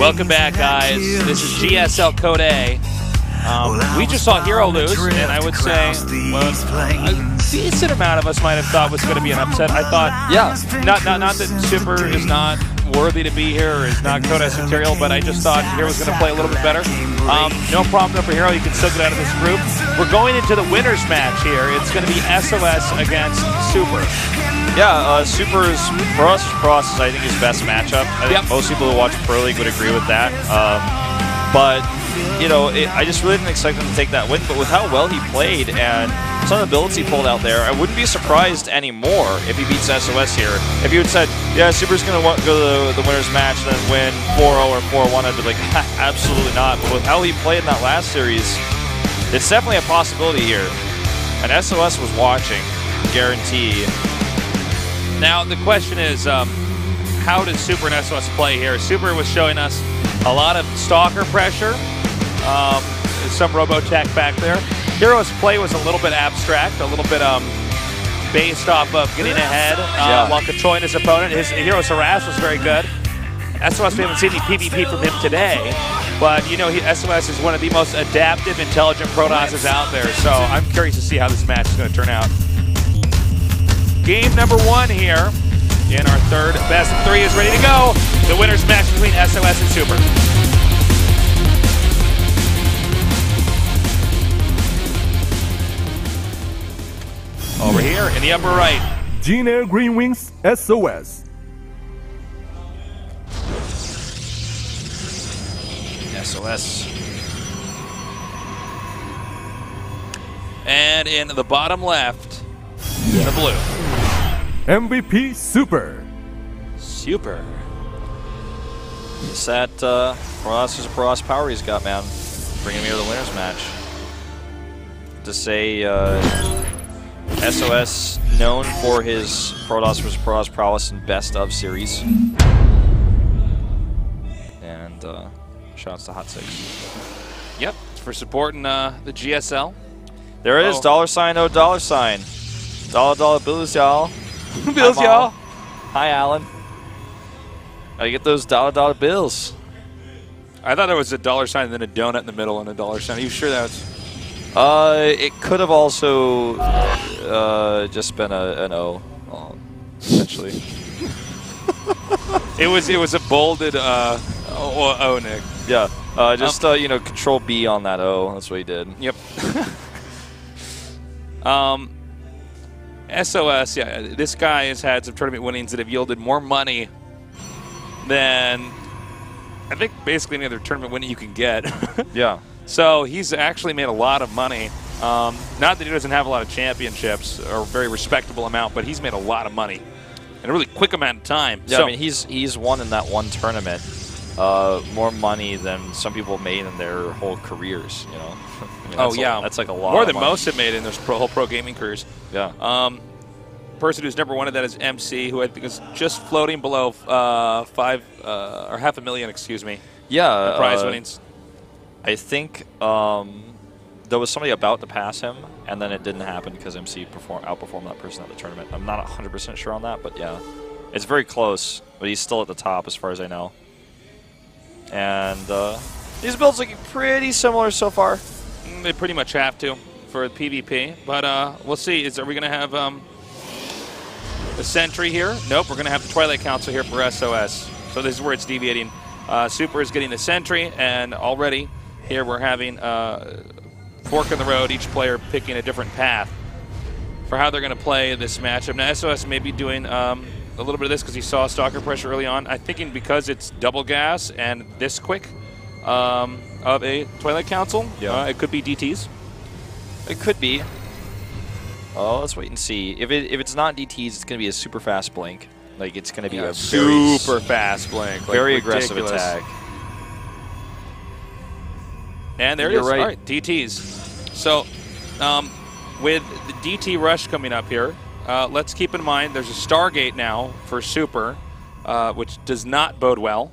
Welcome back, guys. This is GSL Code A. We just saw Hero lose, and I would say a decent amount of us might have thought was going to be an upset. I thought, not that Super is not worthy to be here or is not Code S material, but I just thought Hero was going to play a little bit better. No problem though for Hero. You can still get out of this group. We're going into the winners match here. It's going to be SOS against Super. Yeah, Super's Pro S is, I think, his best matchup. I think most people who watch Pro League would agree with that. But, you know, I just really didn't expect him to take that win. But with how well he played and some of the builds he pulled out there, I wouldn't be surprised anymore if he beats SOS here. If you had said, yeah, Super's going to go to the winner's match and then win 4-0 or 4-1, I'd be like, absolutely not. But with how he played in that last series, it's definitely a possibility here. And SOS was watching, guarantee. Now, the question is, how does Super and SOS play here? Super was showing us a lot of stalker pressure, some Robotech back there. Hero's play was a little bit abstract, a little bit based off of getting ahead while controlling his opponent. His Hero's harass was very good. SOS, we haven't seen any PvP from him today, but you know, SOS is one of the most adaptive, intelligent Protosses out there, so I'm curious to see how this match is going to turn out. Game number 1 here in our third best of 3 is ready to go. The winner's match between SOS and Super. Over here in the upper right. Gina Green Wings SOS. SOS. And in the bottom left, the blue. MVP Super. Super. It's that Protoss is a Protoss power he's got, man. Bringing me to the winner's match. To say SOS known for his Protoss vs. Protoss prowess in best of series. And shouts to Hot 6. Yep, for supporting the GSL. There it is, $, oh $. Dollar bills, y'all. Bills, y'all. Hi, Alan. Gotta get those dollar bills. I thought there was a $sign and then a donut in the middle and a $sign. Are you sure that's? It could have also just been an O, essentially. It was a bolded O, Nick. Yeah, just you know, Control B on that O. That's what he did. Yep. SOS, yeah, this guy has had some tournament winnings that have yielded more money than I think basically any other tournament winning you can get. Yeah. So he's actually made a lot of money. Not that he doesn't have a lot of championships or a very respectable amount, but he's made a lot of money in a really quick amount of time. Yeah, so, I mean, he's won in that one tournament more money than some people made in their whole careers, you know? I mean, that's like a lot more than money. most have made in their whole pro gaming careers. Yeah. Person who's number 1 of that is MC, who I think is just floating below or $500,000, excuse me. Yeah. Prize winnings. I think there was somebody about to pass him, and then it didn't happen because MC outperformed that person at the tournament. I'm not 100% sure on that, but yeah. It's very close, but he's still at the top as far as I know. And these builds looking pretty similar so far. They pretty much have to for PvP, but we'll see. Are we going to have a Sentry here? Nope, we're going to have the Twilight Council here for SOS. So this is where it's deviating. Super is getting the Sentry, and already here we're having fork in the road, each player picking a different path for how they're going to play this matchup. Now SOS may be doing a little bit of this because he saw stalker pressure early on. I'm thinking because it's double gas and this quick of a Twilight Council, it could be DTs. It could be. Oh, let's wait and see. If it's not DTs, it's going to be a super fast blink. Like, it's going to be a super fast blink. Very like aggressive attack. And there it is. Right. All right, DTs. So, with the DT rush coming up here, let's keep in mind there's a Stargate now for Super, which does not bode well.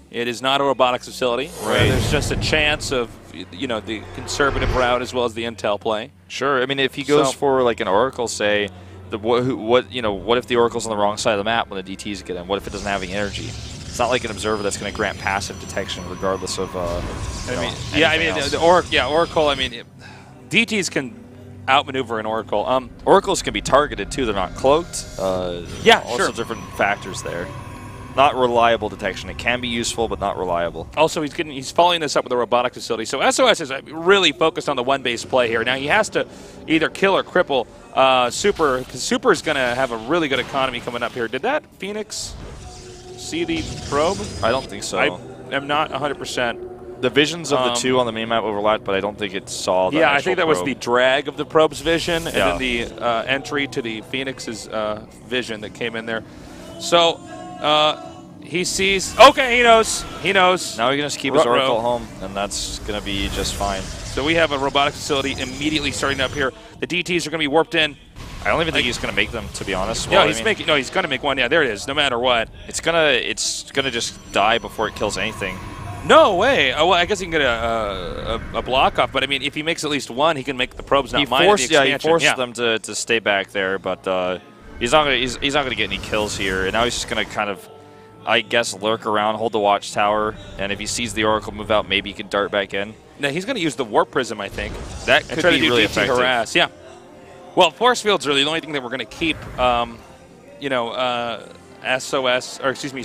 It is not a robotics facility. Right. There's just a chance of, you know, the conservative route as well as the intel play. Sure. I mean, if he goes for like an Oracle, say, what if the Oracle's on the wrong side of the map when the DTs get in? What if it doesn't have any energy? It's not like an observer that's going to grant passive detection regardless of. Oracle. I mean, DTs can outmaneuver an Oracle. Oracles can be targeted too. They're not cloaked. All sorts of different factors there. Not reliable detection. It can be useful, but not reliable. Also, he's following this up with a robotic facility. So SOS is really focused on the one-base play here. Now he has to either kill or cripple Super, because Super is going to have a really good economy coming up here. Did that Phoenix see the probe? I don't think so. I am not 100%. The visions of the two on the minimap overlapped, but I don't think it saw the I think that probe. was the drag of the probe's vision, and then the entry to the Phoenix's vision that came in there. So he sees. Okay, he knows. He knows. Now he can just keep his Oracle home, and that's going to be just fine. So we have a robotic facility immediately starting up here. The DTs are going to be warped in. I don't even think he's going to make them, to be honest. Well, he's going to make one. Yeah, there it is. No matter what, it's gonna just die before it kills anything. No way. Oh, well, I guess he can get a block off. But I mean, if he makes at least one, he can make the probes not mine. He forced them to stay back there, but he's not gonna get any kills here. And now he's just gonna kind of, I guess, lurk around, hold the watchtower, and if he sees the Oracle move out, maybe he can dart back in. No, he's going to use the Warp Prism, I think. That could be really effective. Harass. Yeah. Well, force fields are the only thing that we're going to keep,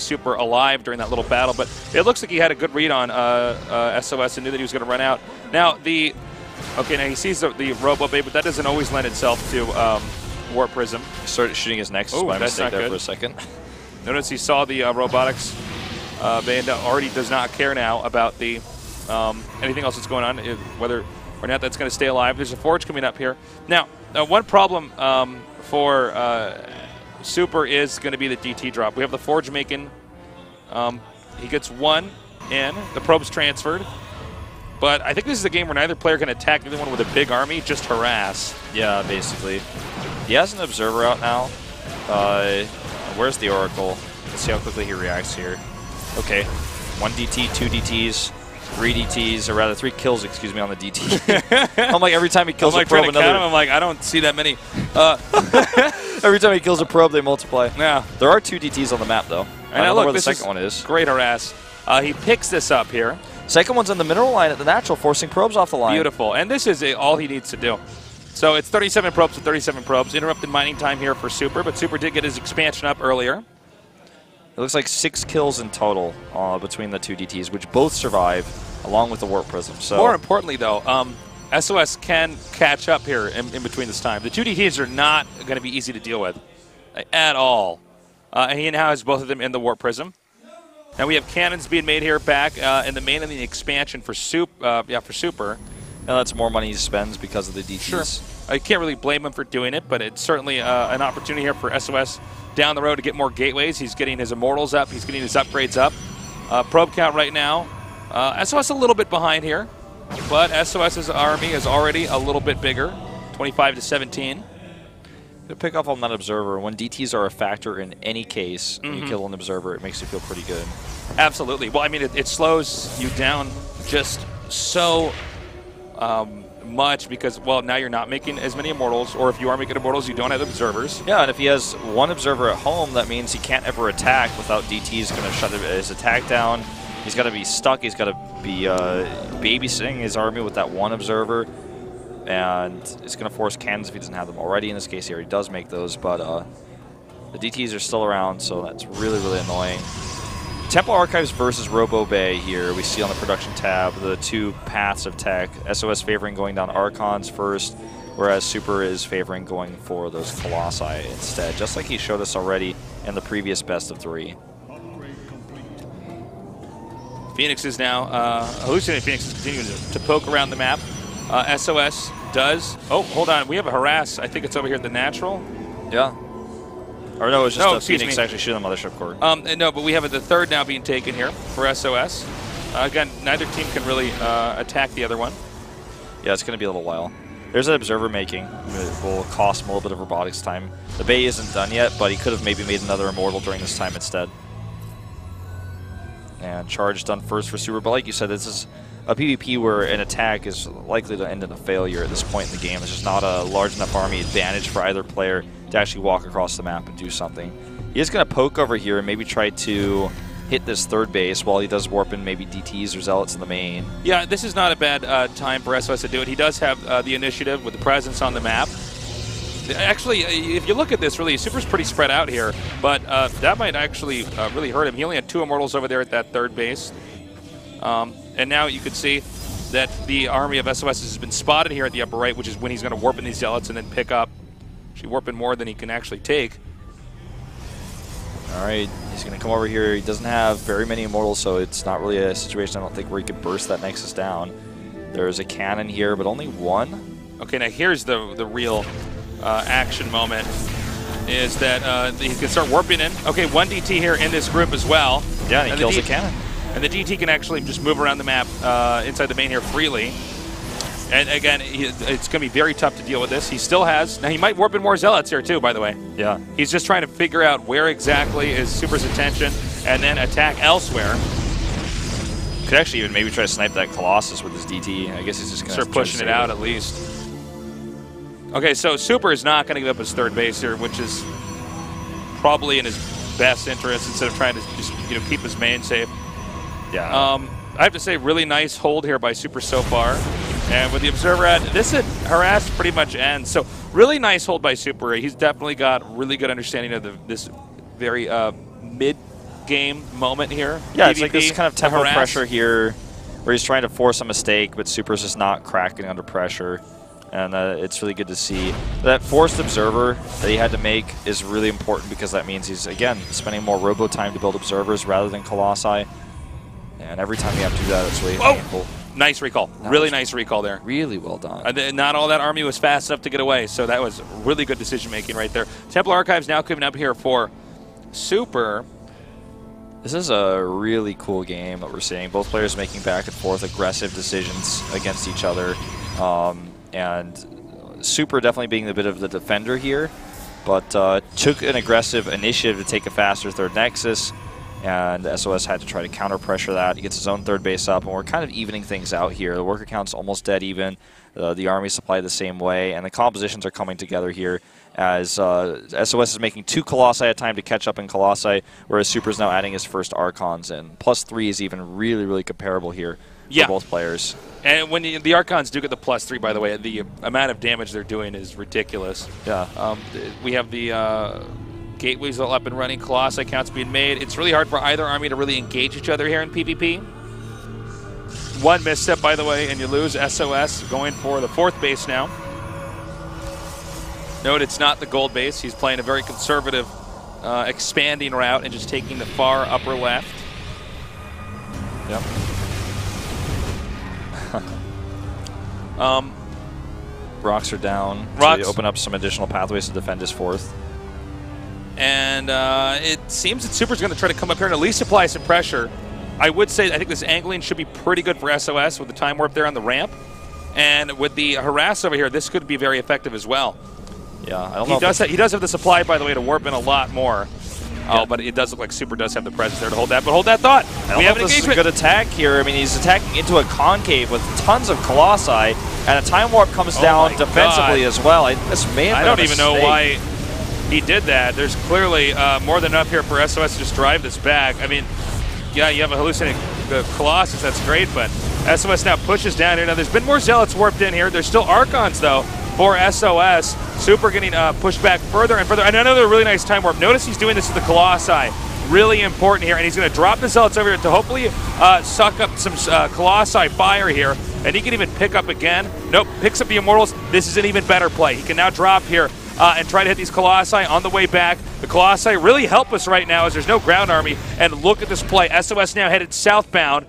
Super alive during that little battle. But it looks like he had a good read on SOS and knew that he was going to run out. Now, now he sees the Robo Bay, but that doesn't always lend itself to Warp Prism. He started shooting his Nexus by mistake there for a second. Notice he saw the robotics bay and already does not care now about the anything else that's going on, whether or not that's going to stay alive. There's a Forge coming up here. Now, one problem for Super is going to be the DT drop. We have the Forge making. He gets one in. The probe's transferred. But I think this is a game where neither player can attack the other one with a big army, just harass. Yeah, basically. He has an Observer out now. Where's the Oracle? Let's see how quickly he reacts here. Okay. 1 DT, 2 DTs, 3 DTs, or rather 3 kills, excuse me, on the DT. I'm like, every time he kills a probe, I'm like, I don't see that many. Every time he kills a probe, they multiply. Yeah. There are 2 DTs on the map, though. I don't know where the second one is. Great harass. He picks this up here. Second one's on the mineral line at the natural, forcing probes off the line. Beautiful. And this is all he needs to do. So it's 37 probes to 37 probes. Interrupted mining time here for Super, but Super did get his expansion up earlier. It looks like 6 kills in total between the 2 DTs, which both survive, along with the Warp Prism. So more importantly, though, SOS can catch up here in between this time. The 2 DTs are not going to be easy to deal with at all. And he now has both of them in the Warp Prism. Now we have cannons being made here back in the main and the expansion for Super. And that's more money he spends because of the DTs. Sure. I can't really blame him for doing it, but it's certainly an opportunity here for SOS down the road to get more gateways. He's getting his Immortals up. He's getting his upgrades up. Probe count right now. SOS a little bit behind here, but SOS's army is already a little bit bigger, 25 to 17. To pick up on that Observer, when DTs are a factor in any case, when you kill an Observer, it makes you feel pretty good. Absolutely. Well, I mean, it slows you down just so much because, well, now you're not making as many Immortals, or if you are making Immortals, you don't have Observers. Yeah, and if he has one Observer at home, that means he can't ever attack without DTs going to shut his attack down. He's got to be stuck. He's got to be babysitting his army with that one Observer. And it's going to force cannons if he doesn't have them already. In this case, he already does make those, but the DTs are still around, so that's really, really annoying. Temple Archives versus Robo Bay here. We see on the production tab the 2 paths of tech. SOS favoring going down Archons first, whereas Super is favoring going for those Colossi instead, just like he showed us already in the previous best of 3. Phoenix is now, Hallucinating Phoenix is continuing to poke around the map. SOS does. Oh, hold on. We have a harass. I think it's over here at the natural. Yeah. Or no, it's just Phoenix actually shooting the mothership core. No, but we have the third now being taken here for SOS. Again, neither team can really attack the other one. Yeah, it's going to be a little while. There's an Observer making. It will cost him a little bit of robotics time. The Bay isn't done yet, but he could have maybe made another Immortal during this time instead. And charge done first for Super. But like you said, this is a PvP where an attack is likely to end in a failure at this point in the game. There's just not a large enough army advantage for either player to actually walk across the map and do something. He is going to poke over here and maybe try to hit this third base while he does warp in maybe DTs or Zealots in the main. Yeah, this is not a bad time for SOS to do it. He does have the initiative with the presence on the map. Actually, if you look at this, really, Super's pretty spread out here, but that might actually really hurt him. He only had 2 Immortals over there at that third base. And now you can see that the army of SOS has been spotted here at the upper right, which is when he's going to warp in these Zealots and then pick up. Actually warp in more than he can actually take. All right, he's going to come over here. He doesn't have very many Immortals, so it's not really a situation, I don't think, where he could burst that Nexus down. There's a cannon here, but only 1. Okay, now here's the real action moment, is that he can start warping in. Okay, 1 DT here in this group as well. Yeah, and he kills the cannon. And the DT can actually just move around the map inside the main here freely. And again, it's going to be very tough to deal with this. He still has, now he might warp in more Zealots here too, by the way. Yeah. He's just trying to figure out where exactly is Super's attention and then attack elsewhere. Could actually even maybe try to snipe that Colossus with his DT. I guess he's just going to start pushing it out at least. Okay, so Super is not going to give up his third base here, which is probably in his best interest instead of trying to just keep his main safe. Yeah. I have to say, really nice hold here by Super so far. And with the Observer ad, this harass pretty much ends. So really nice hold by Super. He's definitely got really good understanding of this very mid-game moment here. Yeah, PvP, it's like this kind of tempo pressure here where he's trying to force a mistake, but Super's just not cracking under pressure. And it's really good to see. That forced Observer that he had to make is really important because that means he's, again, spending more robo time to build Observers rather than Colossi. And every time you have to do that, it's really painful. Nice recall. Really nice recall there. Really well done. Not all that army was fast enough to get away, so that was really good decision-making right there. Temple Archives now coming up here for Super. This is a really cool game that we're seeing. Both players making back and forth aggressive decisions against each other. And Super definitely being a bit of the defender here, but took an aggressive initiative to take a faster third Nexus. And SOS had to try to counter pressure that. He gets his own third base up, and we're kind of evening things out here. The worker count's almost dead even. The army supply the same way, and the compositions are coming together here as SOS is making 2 Colossi at a time to catch up in Colossi, whereas Super's now adding his first Archons in. +3 is even really, really comparable here for both players. And when the Archons do get the +3, by the way, the amount of damage they're doing is ridiculous. Yeah. We have the gateways all up and running, Colossi counts being made. It's really hard for either army to really engage each other here in PvP. 1 misstep, by the way, and you lose. SOS going for the 4th base now. Note it's not the gold base. He's playing a very conservative expanding route and just taking the far upper left. Yep. Rocks are down. Rocks. To open up some additional pathways to defend his 4th. And it seems that Super's going to try to come up here and at least apply some pressure. I would say I think this angling should be pretty good for SOS with the time warp there on the ramp. And with the harass over here, this could be very effective as well. Yeah, I don't know. He does have the supply, by the way, to warp in a lot more. Yeah. Oh, but it does look like Super does have the presence there to hold that. But hold that thought. We have an engagement. This is a good attack here. I mean, he's attacking into a concave with tons of Colossi, and a time warp comes down defensively as well. This may have been I don't even know why he did that. There's clearly more than enough here for SOS to just drive this back. I mean, yeah, you have a hallucinating Colossus. That's great, but SOS now pushes down here. Now, there's been more Zealots warped in here. There's still Archons, though, for SOS. Super getting pushed back further and further. And another really nice time warp. Notice he's doing this to the Colossi. Really important here. And he's going to drop the Zealots over here to hopefully suck up some Colossi fire here. And he can even pick up again. Nope, picks up the Immortals. This is an even better play. He can now drop here and try to hit these Colossi on the way back. The Colossi really help us right now as there's no ground army. And look at this play. SOS now headed southbound.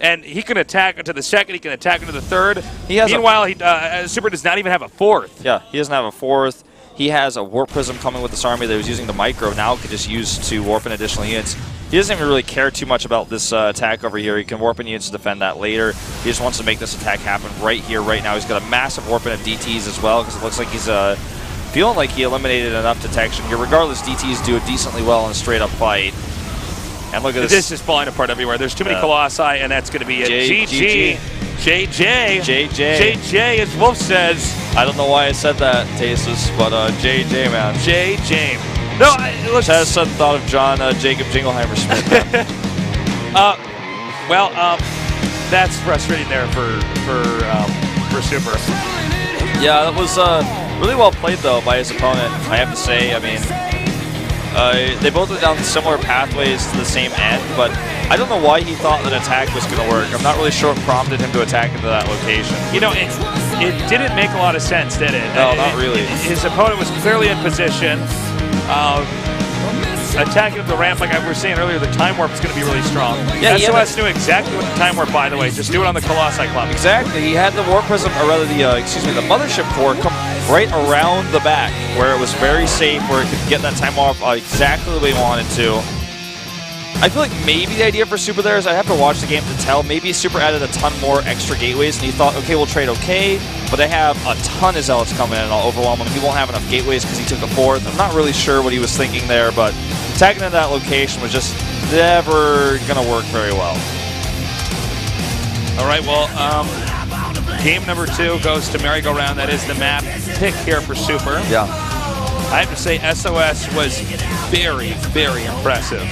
And he can attack into the 2nd. He can attack into the 3rd. Meanwhile, Super does not even have a 4th. Yeah, he doesn't have a 4th. He has a Warp Prism coming with this army that he was using the Micro. Now could just use to warp in additional units. He doesn't even really care too much about this attack over here. He can warp in units to defend that later. He just wants to make this attack happen right here, right now. He's got a massive warp in of DTs as well, because it looks like he's feeling like he eliminated enough detection here. Regardless, DTs do it decently well in a straight-up fight. And look at this. This is falling apart everywhere. There's too many Colossi, and that's going to be a GG. JJ, as Wolf says. I don't know why I said that, Tasus, but JJ, man. JJ. No, Chaz said thought of John Jacob Jingleheimer Smith. That's frustrating there for Super. Yeah, that was really well played, though, by his opponent, I have to say. I mean, they both went down similar pathways to the same end, but I don't know why he thought that attack was going to work. I'm not really sure what prompted him to attack into that location. You know, it didn't make a lot of sense, did it? No, not really. His opponent was clearly in position. Attacking up the ramp, like I was saying earlier, the time warp is going to be really strong. Yeah, SOS knew exactly what the time warp, by the way. Just do it on the Colossi Club. Exactly. He had the warp prism, or rather the mothership core come right around the back, where it was very safe, where it could get that time warp exactly the way he wanted to. I feel like maybe the idea for Super there is, I have to watch the game to tell, maybe Super added a ton more extra gateways, and he thought, okay, we'll trade okay, but they have a ton of Zealots coming in, and I'll overwhelm him. He won't have enough gateways because he took the 4th. I'm not really sure what he was thinking there, but attacking into that location was just never going to work very well. All right, well, game number 2 goes to merry-go-round. That is the map pick here for Super. Yeah. I have to say, SOS was very, very impressive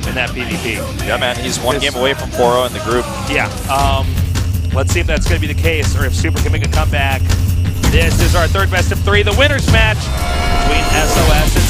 in that PvP. Yeah, man, he's one game away from 4-0 in the group. Yeah. Let's see if that's going to be the case, or if Super can make a comeback. This is our third best of 3, the winners match between SOS and